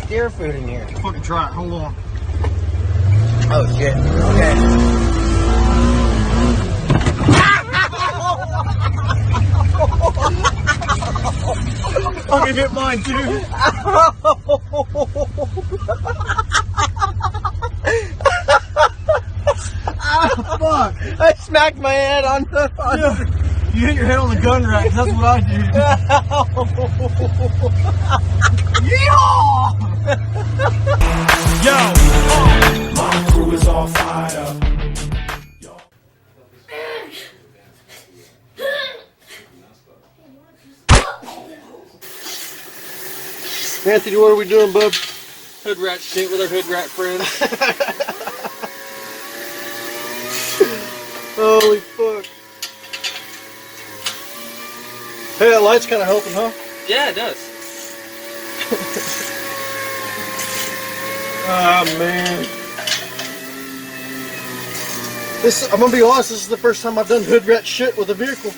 deer food in here. Fucking try it. Hold on. Oh shit. Okay. Fucking hit mine too. Fuck! I smacked my head on the. Yeah. You hit your head on the gun rack. That's what I did. Yeehaw! Yo, my crew is all fired up. Anthony, what are we doing, bub? Hood rat shit with our hood rat friends. Holy fuck! Hey, that light's kind of helping, huh? Yeah, it does. Ah, man. This, I'm gonna be honest, this is the first time I've done hood rat shit with a vehicle.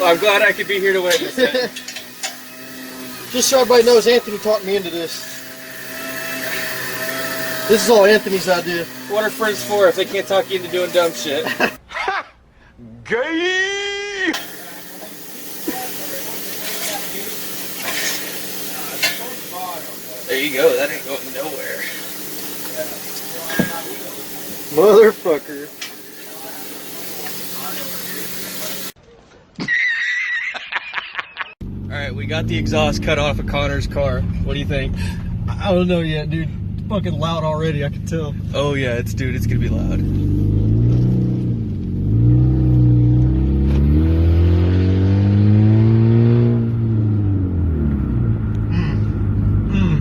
Well, I'm glad I could be here to witness it. Just so everybody knows, Anthony talked me into this. This is all Anthony's idea. What are friends for if they can't talk you into doing dumb shit? Gay! There you go, that ain't going nowhere. Motherfucker. Alright, we got the exhaust cut off of Connor's car. What do you think? I don't know yet, dude. It's fucking loud already, I can tell. Oh yeah, it's gonna be loud.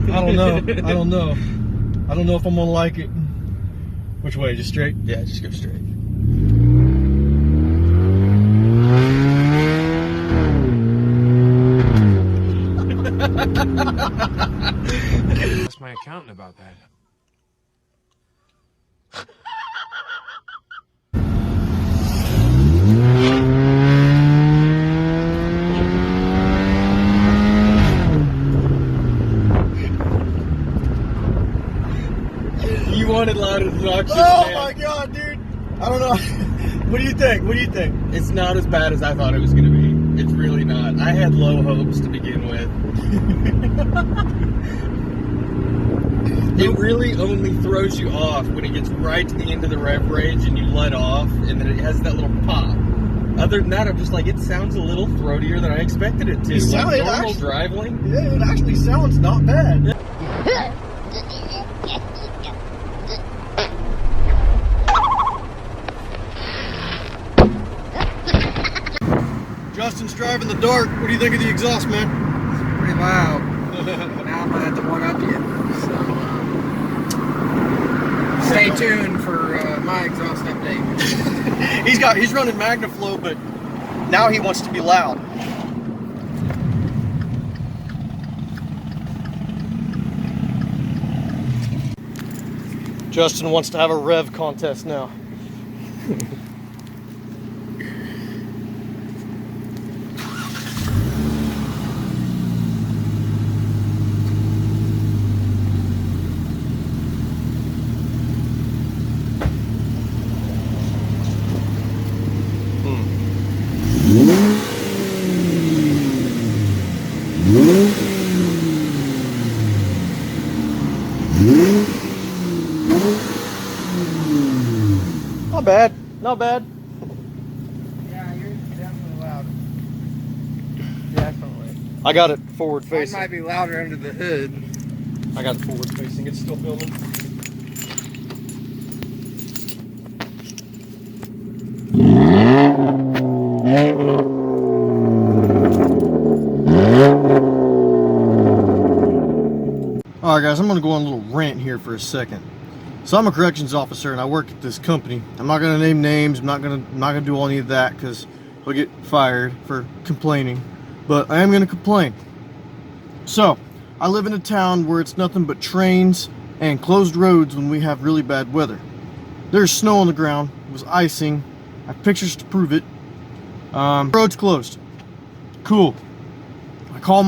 I don't know. I don't know. I don't know if I'm gonna like it. Which way? Just straight? Yeah, just go straight. Ask my accountant about that. You wanted louder than oxygen. Oh man. my god, dude! I don't know. What do you think? What do you think? It's not as bad as I thought it was gonna be. It's really not. I had low hopes to begin with. It really only throws you off when it gets right to the end of the rev range and you let off, and then it has that little pop. Other than that, I'm just like, it sounds a little throatier than I expected it to. Like normal drive lane. Yeah, it actually sounds not bad. Justin's driving the dark. What do you think of the exhaust, man? It's pretty loud. Now I'm gonna have to one up you. So, stay tuned for my exhaust update. He's running MagnaFlow, but now he wants to be loud. Justin wants to have a rev contest now. Not bad, not bad. Yeah, you're definitely loud. Definitely. I got it forward Mine facing. might be louder under the hood. I got it forward facing. It's still filming. Alright guys, I'm going to go on a little rant here for a second. So I'm a corrections officer and I work at this company. I'm not going to name names, I'm not going to do any of that because we'll get fired for complaining. But I am going to complain. So, I live in a town where it's nothing but trains and closed roads when we have really bad weather. There's snow on the ground, it was icing, I have pictures to prove it. Road's closed. Cool. I call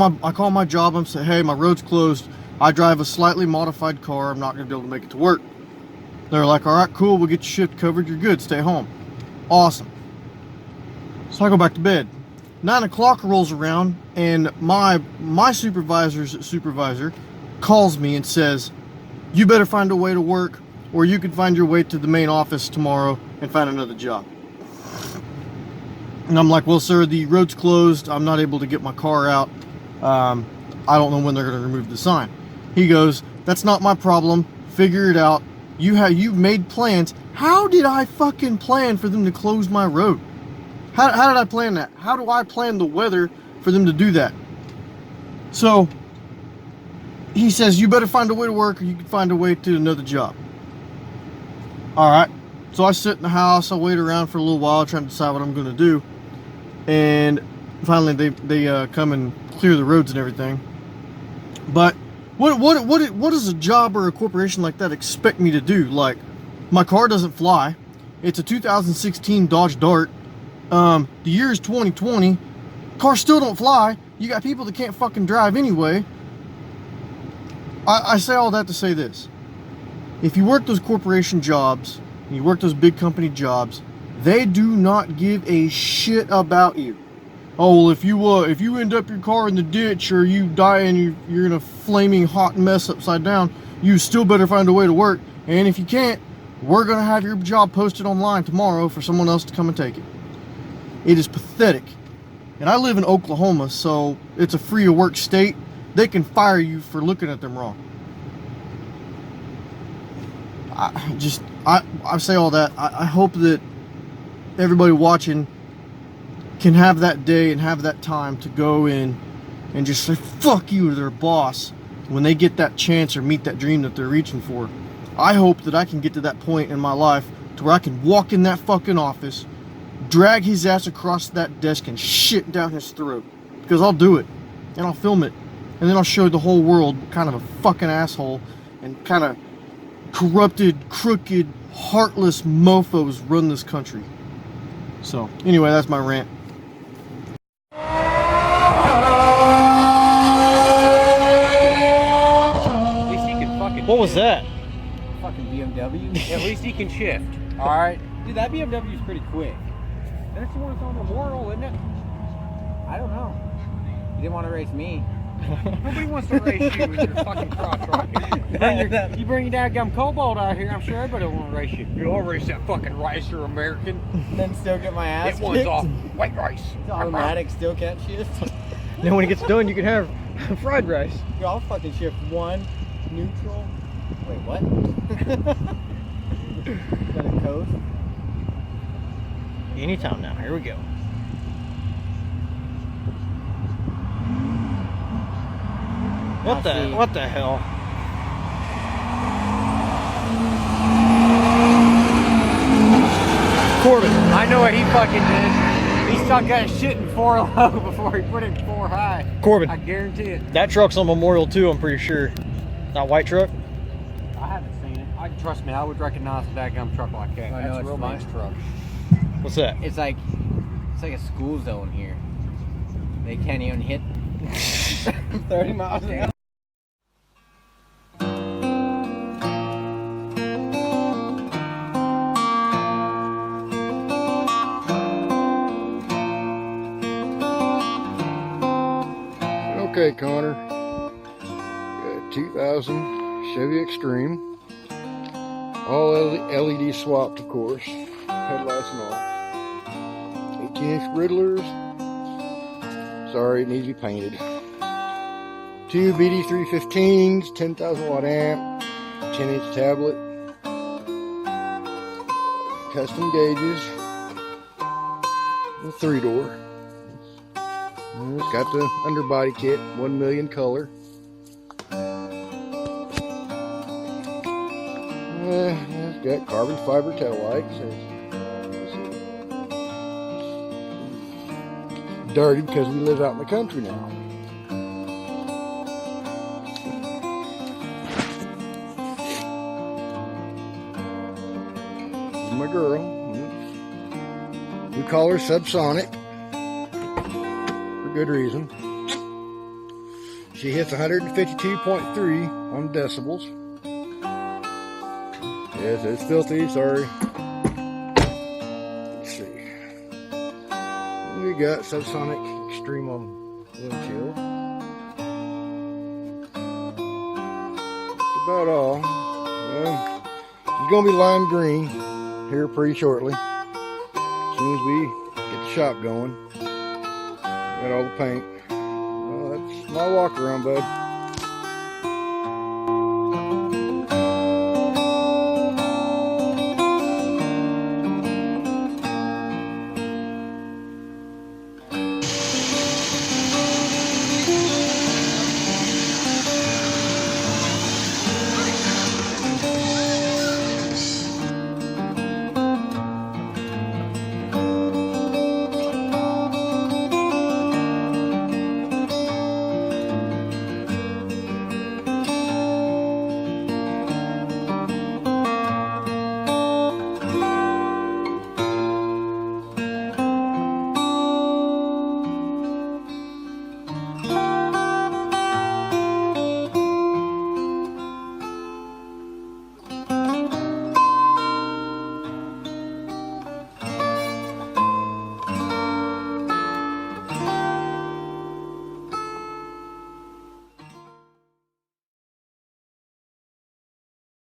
my job and say, hey, my road's closed. I drive a slightly modified car. I'm not going to be able to make it to work. They're like, all right, cool. We'll get your shift covered. You're good. Stay home. Awesome. So I go back to bed. 9 o'clock rolls around, and my supervisor's supervisor calls me and says, you better find a way to work, or you can find your way to the main office tomorrow and find another job. And I'm like, well, sir, the road's closed. I'm not able to get my car out. I don't know when they're going to remove the sign. He goes, that's not my problem. Figure it out. You've made plans. How did I fucking plan for them to close my road? How did I plan that? How do I plan the weather for them to do that? So he says, you better find a way to work, or you can find a way to another job. All right. So I sit in the house. I wait around for a little while, trying to decide what I'm going to do. And finally, they come and clear the roads and everything. But what does a job or a corporation like that expect me to do? Like, my car doesn't fly. It's a 2016 Dodge Dart. The year is 2020. Cars still don't fly. You got people that can't fucking drive anyway. I say all that to say this. If you work those corporation jobs, and you work those big company jobs, they do not give a shit about you. Oh, well, if you end up your car in the ditch, or you die and you're in a flaming hot mess upside down, you still better find a way to work. And if you can't, we're going to have your job posted online tomorrow for someone else to come and take it. It is pathetic. And I live in Oklahoma, so it's a free of work state. They can fire you for looking at them wrong. I say all that. I hope that everybody watching can have that day and have that time to go in and just say fuck you to their boss when they get that chance or meet that dream that they're reaching for. I hope that I can get to that point in my life to where I can walk in that fucking office, drag his ass across that desk, and shit down his throat. Because I'll do it. And I'll film it. And then I'll show the whole world what kind of a fucking asshole and kind of corrupted, crooked, heartless mofos run this country. So, anyway, that's my rant. At least he can fucking What was shift. that? Fucking BMW. At least he can shift. Alright. Dude, that BMW is pretty quick. That's the one that's on Memorial, isn't it? I don't know. You didn't want to race me. Nobody wants to race you with your fucking crotch rocket. You bring your dadgum cobalt out here, I'm sure everybody will want to race you. You'll race that fucking rice, you're American. And then still get my ass It one's kicked. off white rice. It's automatic, still can't shift. Then when it gets done, you can have fried rice. Yo, I'll fucking shift one, neutral. Wait, what? Is that a code? Anytime now. Here we go. What the hell? Corbin. I know what he fucking did. He stuck that shit in 4 low before he put it in 4 high. Corbin. I guarantee it. That truck's on Memorial too, I'm pretty sure. That white truck? I haven't seen it. Trust me, I would recognize a dadgum truck like that. I know, That's a it's real fine. nice truck. What's that? It's like a school zone here. They can't even hit 30 miles an hour. Okay, Connor. Got a 2000 Chevy Extreme. All LED swapped, of course. Headlights and all. 18-inch Riddlers. Sorry, it needs to be painted. 2 BD315s, 10,000 watt amp, 10-inch tablet. Custom gauges. A 3-door. It's got the underbody kit, 1 million color. It's got carbon fiber tail lights. It's dirty because we live out in the country now. This is my girl. We call her Subsonic. Good reason. She hits 152.3 on decibels. Yes, it's filthy, sorry. Let's see. We got subsonic extreme on wind chill. That's about all. Well, it's gonna be lime green here pretty shortly. As soon as we get the shop going. Got all the paint. Well, that's my walk around, bud.